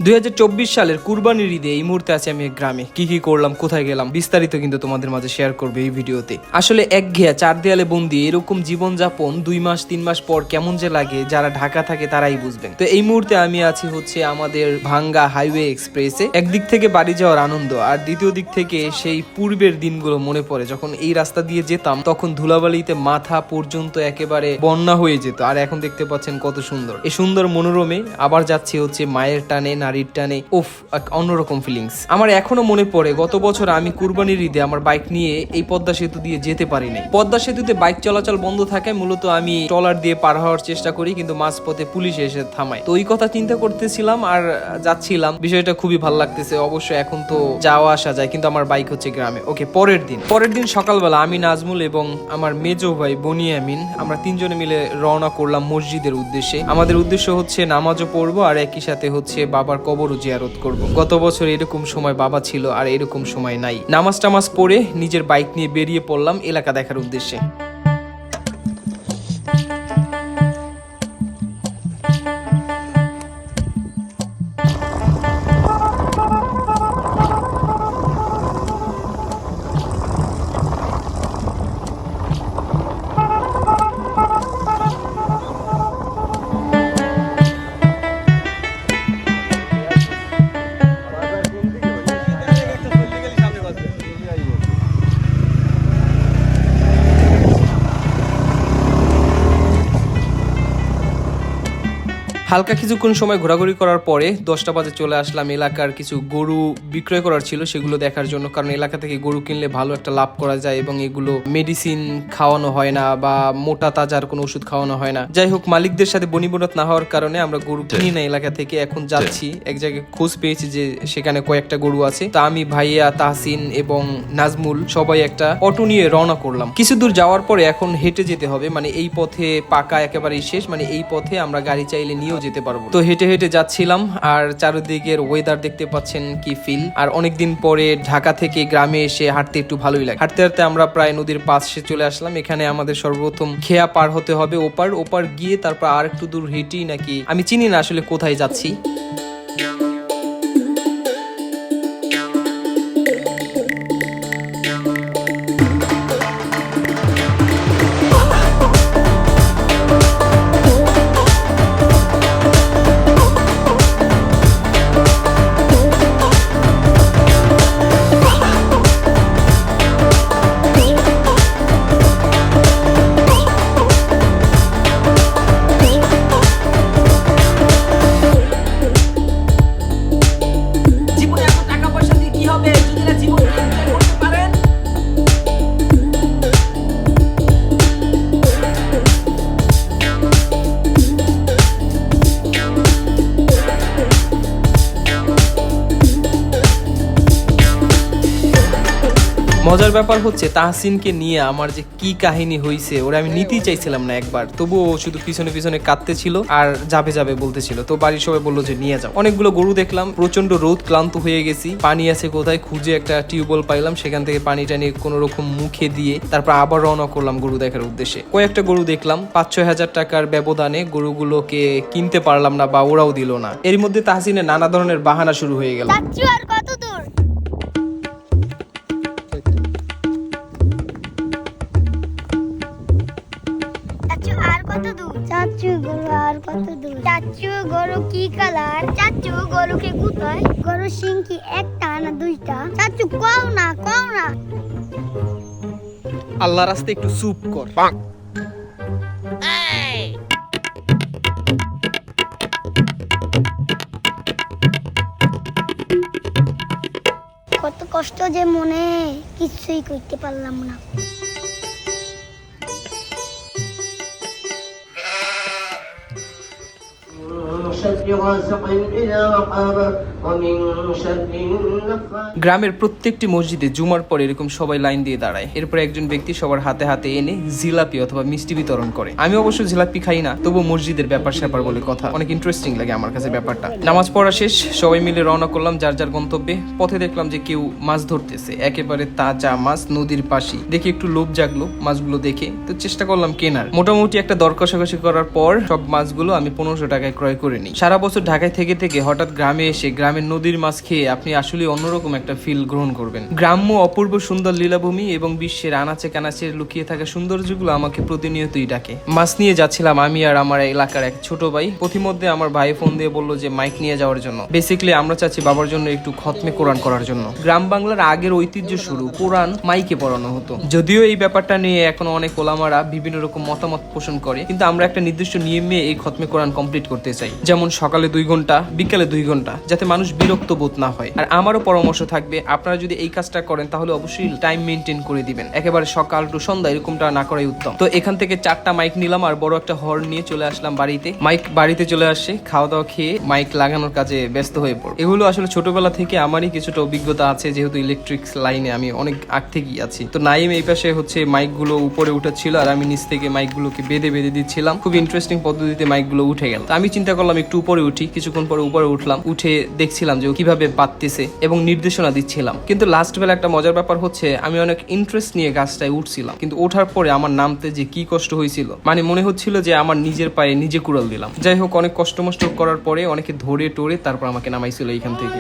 2024 সালের কুরবানির ঈদে এই মুহূর্তে আছি আমি গ্রামে। কি করলাম, কোথায় গেলাম, বিস্তারিত কিন্তু তোমাদের মাঝে শেয়ার করবে এই ভিডিওতে। আসলে একঘেয়া চার দেয়ালে বন্দি এরকম জীবনযাপন 2 মাস 3 মাস পর কেমন যে লাগে, যারা ঢাকা থাকে তারাই বুঝবেন। তো এই মুহূর্তে আমি আছি হচ্ছে আমাদের ভাঙ্গা হাইওয়ে এক্সপ্রেসে। একদিক থেকে বাড়ি যাওয়ার আনন্দ, আর দ্বিতীয় দিক থেকে সেই পূর্বের দিনগুলো মনে পড়ে, যখন এই রাস্তা দিয়ে যেতাম তখন ধুলাবালিতে মাথা পর্যন্ত একেবারে বন্যা হয়ে যেত। আর এখন দেখতে পাচ্ছেন কত সুন্দর, এই সুন্দর মনোরমে আবার যাচ্ছি হচ্ছে মায়ের টানে, নারীর টানে। উফ, অন্যরকম ফিলিংস। আমার এখনো মনে পড়ে গত বছর আমি কুরবানির ঈদে আমার বাইক নিয়ে এই পদ্মা সেতু দিয়ে যেতে পারি নাই। পদ্মা সেতুতে বাইক চলাচল বন্ধ থাকায় মূলত আমি ট্রলার দিয়ে পার হওয়ার চেষ্টা করি, কিন্তু মাঝপথে পুলিশ এসে থামায়। তো ওই কথা চিন্তা করতেছিলাম আর যাচ্ছিলাম, বিষয়টা খুবই ভালো লাগতেছে। অবশ্য এখন তো যাওয়া আসা যায়, কিন্তু আমার বাইক হচ্ছে গ্রামে। ওকে, পরের দিন সকালবেলা আমি, নাজমুল এবং আমার মেজো ভাই বনিয়ামিন, আমরা তিনজনে মিলে রওনা করলাম মসজিদের উদ্দেশ্যে। আমাদের উদ্দেশ্য হচ্ছে নামাজও পড়বো আর একই সাথে হচ্ছে বাবার কবরও জিয়ারত করব। গত বছর এরকম সময় বাবা ছিল আর এরকম সময় নাই। নামাজ টামাজ পড়ে নিজের বাইক নিয়ে বেরিয়ে পড়লাম এলাকা দেখার উদ্দেশ্যে। হালকা কিছুক্ষণ সময় ঘোরাঘুরি করার পরে 10টা বাজে চলে আসলাম এলাকার কিছু গরু বিক্রয় করার ছিল সেগুলো দেখার জন্য। কারণ এলাকা থেকে গরু কিনলে ভালো একটা লাভ করা যায় এবং এগুলো মেডিসিন খাওয়ানো হয় না বা মোটা তাজার কোনো ওষুধ খাওয়ানো হয় না। যাই হোক, মালিকদের সাথে বনিবনত না হওয়ার কারণে আমরা গরু কিনি না এলাকা থেকে। এখন যাচ্ছি এক জায়গায়, খোঁজ পেয়েছি যে সেখানে কয়েকটা গরু আছে। তা আমি, ভাইয়া, তাহসিন এবং নাজমুল সবাই একটা অটো নিয়ে রওনা করলাম। কিছু দূর যাওয়ার পরে এখন হেঁটে যেতে হবে, মানে এই পথে পাকা একেবারেই শেষ, মানে এই পথে আমরা গাড়ি চাইলে নিয়েও যেতে পারবো। তো হেঁটে হেঁটে যাচ্ছিলাম আর চারিদিকের ওয়েদার দেখতে পাচ্ছেন কি ফিল। আর অনেকদিন পরে ঢাকা থেকে গ্রামে এসে হাঁটতে একটু ভালোই লাগে। হাঁটতে হাঁটতে আমরা প্রায় নদীর পাশে চলে আসলাম। এখানে আমাদের সর্বপ্রথম খেয়া পার হতে হবে, ওপার গিয়ে তারপর আর একটু দূর হেঁটেই নাকি, আমি চিনি না আসলে কোথায় যাচ্ছি। মজার ব্যাপার হচ্ছে তাহসিনকে নিয়ে আমার যে কি কাহিনী হয়েছে, ওরা আমি নিতেই চাইছিলাম না একবার, তবুও শুধু পিছনে পিছনে কাঁদতে ছিল আর যাবে বলতেছিল। তো বাড়ির সবাই বললো যে নিয়ে যাও। অনেকগুলো গরু দেখলাম, প্রচন্ড রোদ, ক্লান্ত হয়ে গেছি। পানি আছে কোথায় খুঁজে একটা টিউবওয়েল পাইলাম, সেখান থেকে পানিটা নিয়ে কোনো রকম মুখে দিয়ে তারপর আবার রওনা করলাম গরু দেখার উদ্দেশ্যে। কয়েকটা গরু দেখলাম, 5-6 হাজার টাকার ব্যবধানে গরুগুলোকে কিনতে পারলাম না বা ওরাও দিল না। এর মধ্যে তাহসিনের নানা ধরনের বাহানা শুরু হয়ে গেল। চাচু গরু কি কালার? চাচু গরু কে কোথায়? গরু সিং কি একটা না দুইটা? চাচু কও না। আল্লাহ রাস্তে একটু চুপ কর। কত কষ্ট যে মনে, কিছুই করতে পারলাম না। গ্রামের প্রত্যেকটি মসজিদে জুমার পর এরকম সবাই লাইন দিয়ে দাঁড়ায়। এরপর একজন ব্যক্তি সবার হাতে হাতে এনে জিলাপি অথবা মিষ্টি বিতরণ করে। আমি অবশ্য জিলাপি খাই না, তবু মসজিদের ব্যাপার স্যাপার বলে কথা, অনেক ইন্টারেস্টিং লাগে আমার কাছে ব্যাপারটা। নামাজ পড়া শেষ, সবাই মিলে রওনা করলাম যার যার গন্তব্যে। পথে দেখলাম যে কেউ মাছ ধরতেছে, একেবারে তাজা মাছ নদীর পাশে। দেখে একটু লোভ জাগলো মাছগুলো দেখে, তো চেষ্টা করলাম কেনার। মোটামুটি একটা দর কষাকষি করার পর সব মাছগুলো আমি 1500 টাকায় ক্রয় করে নিই। হয়নি। সারা বছর ঢাকায় থেকে থেকে হঠাৎ গ্রামে এসে গ্রামের নদীর মাছ খেয়ে আপনি আসলে অন্যরকম একটা ফিল গ্রহণ করবেন। গ্রাম্য অপূর্ব সুন্দর লীলাভূমি এবং বিশ্বের আনাচে কানাচে লুকিয়ে থাকা সৌন্দর্যগুলো আমাকে প্রতিনিয়তই ডাকে। মাছ নিয়ে যাচ্ছিলাম আমি আর আমার এলাকার এক ছোট ভাই। প্রতিমধ্যে আমার ভাই ফোন দিয়ে বললো যে মাইক নিয়ে যাওয়ার জন্য। বেসিক্যালি আমরা চাচ্ছি বাবার জন্য একটু খতমে কোরআন করার জন্য। গ্রাম বাংলার আগের ঐতিহ্য শুরু, কোরআন মাইকে পড়ানো হতো। যদিও এই ব্যাপারটা নিয়ে এখন অনেক ওলামারা বিভিন্ন রকম মতামত পোষণ করে, কিন্তু আমরা একটা নির্দিষ্ট নিয়মে এই খতমে কোরআন কমপ্লিট করতে চাই। যেমন সকালে 2 ঘন্টা, বিকালে 2 ঘন্টা, যাতে মানুষ বিরক্ত বোধ না হয়। আর আমারও পরামর্শ থাকবে, আপনারা যদি এই কাজটা করেন তাহলে অবশ্যই টাইম মেনটেন করে দিবেন। একেবারে সকাল টু সন্ধ্যা এরকমটা না করাই উত্তম। তো এখান থেকে 4টা মাইক নিলাম আর বড় একটা হর্ন নিয়ে চলে আসলাম বাড়িতে। মাইক বাড়িতে চলে আসে, খাওয়া দাওয়া খেয়ে মাইক লাগানোর কাজে ব্যস্ত হয়ে পড়ে। এগুলো আসলে ছোটবেলা থেকে আমারই কিছুটা অভিজ্ঞতা আছে, যেহেতু ইলেকট্রিক লাইনে আমি অনেক আগ থেকেই আছি। তো নাইম এই পাশে হচ্ছে মাইক গুলো উপরে উঠেছিল আর আমি নিচ থেকে মাইক গুলোকে বেঁধে দিচ্ছিলাম। খুব ইন্টারেস্টিং পদ্ধতিতে মাইক গুলো উঠে গেল। আমি চিন্তা করলাম একটু উপরে উঠি। কিছুক্ষণ পরে উপরে উঠলাম, উঠে দেখছিলাম যে ও কিভাবে বাঁধতেছে এবং নির্দেশনা দিচ্ছিলাম। কিন্তু লাস্ট বেলা একটা মজার ব্যাপার হচ্ছে, আমি অনেক ইন্টারেস্ট নিয়ে গাছটায় উঠছিলাম, কিন্তু ওঠার পরে আমার নামতে যে কি কষ্ট হয়েছিল, মানে মনে হচ্ছিল যে আমার নিজের পায়ে নিজে কুড়াল দিলাম। যাই হোক, অনেক কষ্ট মষ্ট করার পরে অনেকে ধরে টোরে তারপর আমাকে নামাইছিল এইখান থেকে।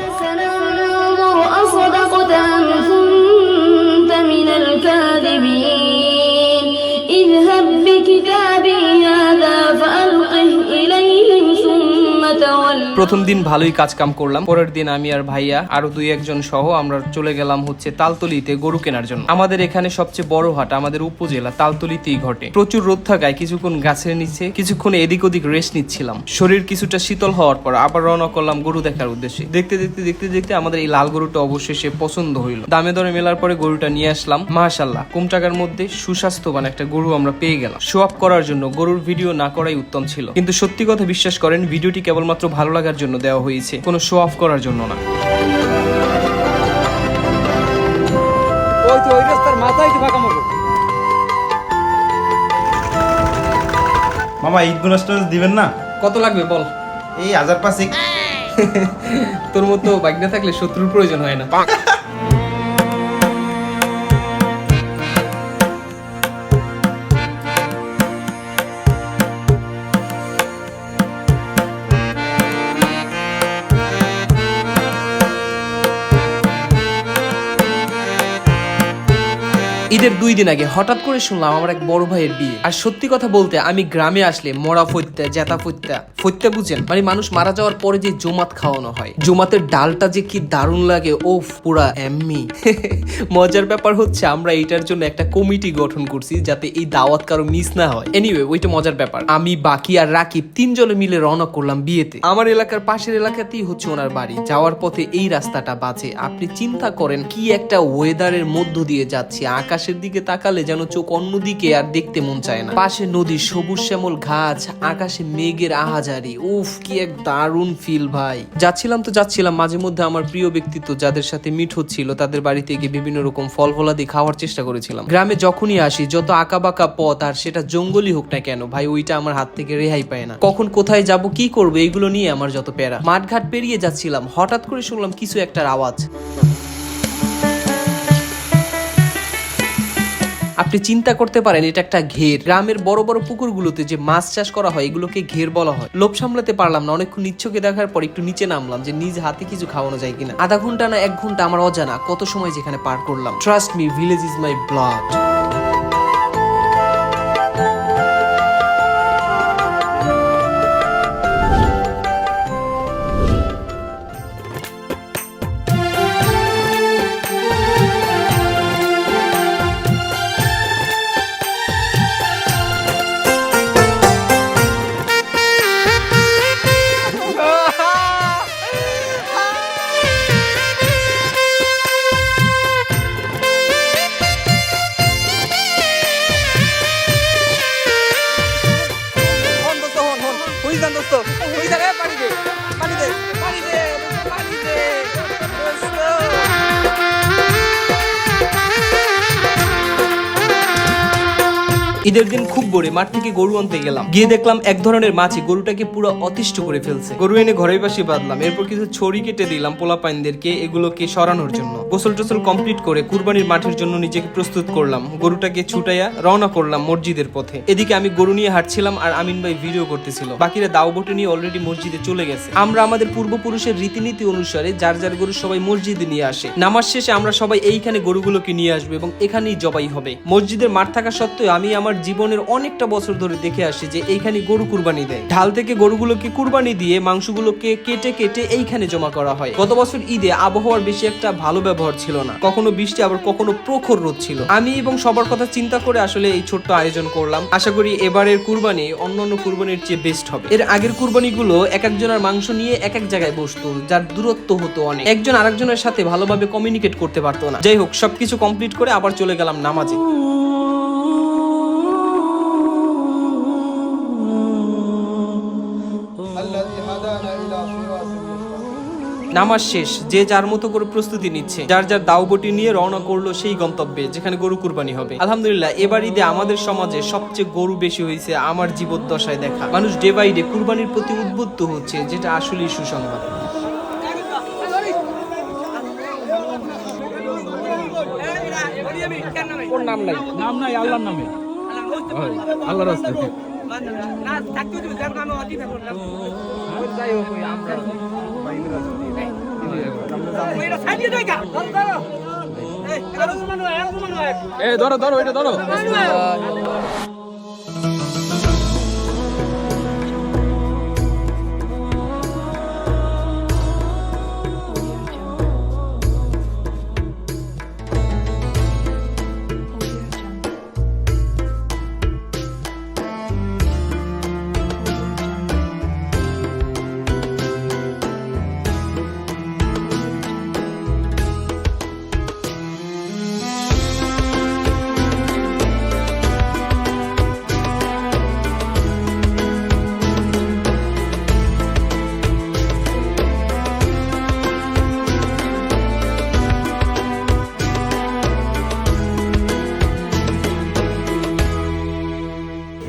أصدقت أم كنت من الكاذبين اذهب بكتابي هذا فألقه إليهم ثم تول। প্রথম দিন ভালোই কাজ কাম করলাম। পরের দিন আমি আর ভাইয়া আরো 2-1 জন সহ আমরা চলে গেলাম হচ্ছে তালতলিতে গরু কেনার জন্য। আমাদের এখানে সবচেয়ে বড় হাট আমাদের উপজেলা তালতলিতেই ঘটে। প্রচুর রোদ থাকায় কিছুক্ষণ গাছের নিচে, কিছুক্ষণ এদিক ওদিক রেস্ট নিচ্ছিলাম। শরীর কিছুটা শীতল হওয়ার পর আবার রওনা করলাম গরু দেখার উদ্দেশ্যে। দেখতে আমাদের এই লাল গরুটা অবশেষে পছন্দ হইল। দামে দরে মেলার পরে গরুটা নিয়ে আসলাম। মাশাআল্লাহ, কম টাকার মধ্যে সুস্বাস্থ্যবান একটা গরু আমরা পেয়ে গেলাম। শো অফ করার জন্য গরুর ভিডিও না করাই উত্তম ছিল, কিন্তু সত্যি কথা বিশ্বাস করেন, ভিডিওটি কেবলমাত্র ভালো লাগার জন্য দেওয়া হয়েছে, কোনো শো অফ করার জন্য না। ওই রাস্তার মাথায় ফাঁকা মতো। মামা ঈদ বোনাস দিবেন না? কত লাগবে বল? এই 1005। তোর মতো বাইক না থাকলে শত্রুর প্রয়োজন হয় না। ঈদের 2 দিন আগে হঠাৎ করে শুনলাম আমার এক বড় ভাইয়ের বিয়ে। আর সত্যি কথা বলতে, আমি গ্রামে আসলে মরা ফত্যা, জেতা ফত্যা বুঝেন, মানে মানুষ মারা যাওয়ার পরে যে জমাত খাওয়ানো হয়, জমাতের ডালটা যে কি দারুণ লাগে, ওফ পুরা এম্মি। মজার ব্যাপার হচ্ছে, আমরা এটার জন্য একটা কমিটি গঠন করছি যাতে এই দাওয়াত কারো মিস না হয়। এনিওয়ে, ওইটা মজার ব্যাপার। আমি, বাকি আর রাকিব 3 জনে মিলে রওনা করলাম বিয়েতে। আমার এলাকার পাশের এলাকাতেই হচ্ছে ওনার বাড়ি। যাওয়ার পথে এই রাস্তাটা বাজে। আপনি চিন্তা করেন কি একটা ওয়েদারের মধ্য দিয়ে যাচ্ছি। আকাশের দিকে তাকালে যেন চোখ অন্যদিকে আর দেখতে মন চায় না। পাশে নদী, সবুজ শ্যামল গাছ, আকাশে মেঘের আহাজারি। উফ, কি এক দারুণ ফিল ভাই। যাচ্ছিলাম মাঝে মধ্যে আমার প্রিয় ব্যক্তিত্ব যাদের সাথে মিট হচ্ছিল তাদের বাড়িতে গিয়ে বিভিন্ন রকম ফল ফলাদি খাওয়ার চেষ্টা করেছিলাম। গ্রামে যখনই আসি, যত আঁকাবাঁকা পথ আর সেটা জঙ্গলই হোক না কেন ভাই, ওইটা আমার হাত থেকে রেহাই পায় না। কখন কোথায় যাব, কি করবো, এইগুলো নিয়ে আমার যত প্যারা। মাঠঘাট পেরিয়ে যাচ্ছিলাম, হঠাৎ করে শুনলাম কিছু একটার আওয়াজ। আপনি চিন্তা করতে পারেন এটা একটা ঘের। গ্রামের বড় বড় পুকুরগুলোতে যে মাছ চাষ করা হয় এগুলোকে ঘের বলা হয়। লোভ সামলাতে পারলাম না, অনেকক্ষণ নিচ্ছকে দেখার পর একটু নিচে নামলাম যে নিজ হাতে কিছু খাওয়ানো যায় কিনা। আধা ঘন্টা না 1 ঘন্টা আমার অজানা কত সময় যেখানে পার করলাম। Trust me, village is my blood. ঈদের দিন খুব ভোরে মাঠ থেকে গরু আনতে গেলাম, গিয়ে দেখলাম এক ধরনের মাছি গরুটাকে পুরো অতিষ্ঠ করে ফেলছে। গরু এনে ঘরের পাশে বাঁধলাম, এরপর কিছু ছড়ি কেটে দিলাম পোলাপাইনদেরকে এগুলোকে সরানোর জন্য। গোসল টোসল কমপ্লিট করে কুরবানির মাঠের জন্য নিজেকে প্রস্তুত করলাম। গরুটাকে ছুটাইয়া রওনা করলাম মসজিদের পথে। এদিকে আমি গরু নিয়ে হাঁটছিলাম আর আমিন ভাই ভিডিও করতেছিল। বাকিরা দাও বটে নিয়ে অলরেডি মসজিদে চলে গেছে। আমরা আমাদের পূর্বপুরুষের রীতিনীতি অনুসারে যার যার গরু সবাই মসজিদে নিয়ে আসে। নামাজ শেষে আমরা সবাই এইখানে গরুগুলোকে নিয়ে আসবো এবং এখানেই জবাই হবে। মসজিদের মাঠ থাকা সত্ত্বেও আমি আমার জীবনের অনেকটা বছর ধরে দেখে আসি যে এইখানে গরু কুরবানি দেয়। ঢাল থেকে গরুগুলোকে কুরবানি দিয়ে মাংসগুলোকে কেটে কেটে এইখানে জমা করা হয়। গত বছর ঈদে আবহাওয়ার বেশি একটা ভালো ব্যবহার ছিল না, কখনো বৃষ্টি আবার কখনো প্রখর রোদ ছিল। আমি এবং সবার কথা চিন্তা করে আসলে এই ছোট্ট আয়োজন করলাম। আশা করি এবারের কুরবানি অন্যান্য কুরবানির চেয়ে বেস্ট হবে। এর আগের কুরবানিগুলো এক একজনের মাংস নিয়ে এক এক জায়গায় বসতো, যার দূরত্ব হতো অনেক, একজন আরেকজনের সাথে ভালোভাবে কমিউনিকেট করতে পারতো না। যাই হোক, সবকিছু কমপ্লিট করে আবার চলে গেলাম নামাজে। নামাজ শেষ, যে যার মতো করে প্রস্তুতি নিচ্ছে, যার যার দাওবটি নিয়ে রওনা করলো সেই গন্তব্যে যেখানে গরু কুরবানি হবে। আলহামদুলিল্লাহ, এবার ঈদে আমাদের সমাজে সবচেয়ে গরু বেশি হয়েছে আমার জীবদ্দশায় দেখা। মানুষ ডে বাই ডে কুরবানির প্রতি উদ্বুদ্ধ হচ্ছে, যেটা আসলেই সুসংবাদ। নাম নাই আল্লাহর নামে, আল্লাহর রাস্তায়। ধরো ধরো, এটা ধরো।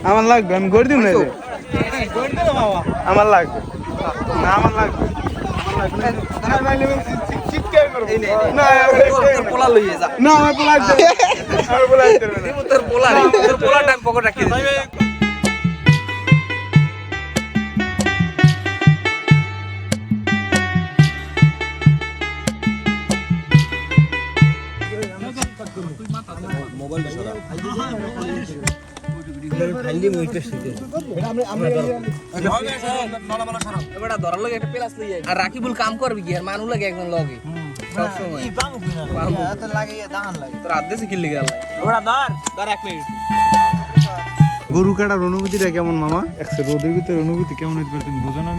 আমার লাগবে, আমি করে দিব না, আমার লাগবে না, আমার লাগবে। পোলা লইয়ে যা, না আমার পোলা লাগবে, আমার পোলা লাগবে না। তোর পোলা রে, তোর পোলাটা আমি পকেটে রাখি দিই। আর রাকিবুল কাম করবি কি, আর মানু লাগে একজন লগে সবসময় তোর আদেশে কিনলে গেল। গরু কাটার অনুভূতিটা কেমন মামা? রোদের ভিতরে অনুভূতি কেমন হইতে পারে তুমি বুঝো না?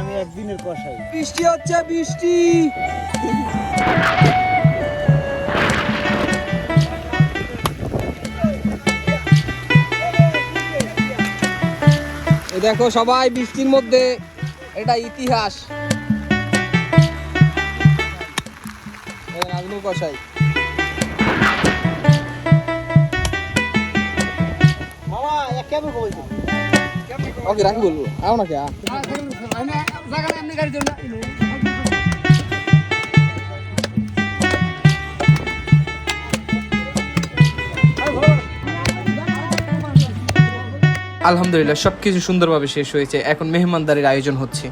আমি একদিনের কষাই। বৃষ্টি হচ্ছে, বৃষ্টি। দেখো সবাই বৃষ্টির মধ্যে, এটা ইতিহাস। নাজমুল কসাই ওকে রাখি বলবো, আও না কে আলহামদুলিল্লাহ, সবকিছু সুন্দরভাবে শেষ হয়েছে। এখন মেহমানদারির আয়োজন হচ্ছে।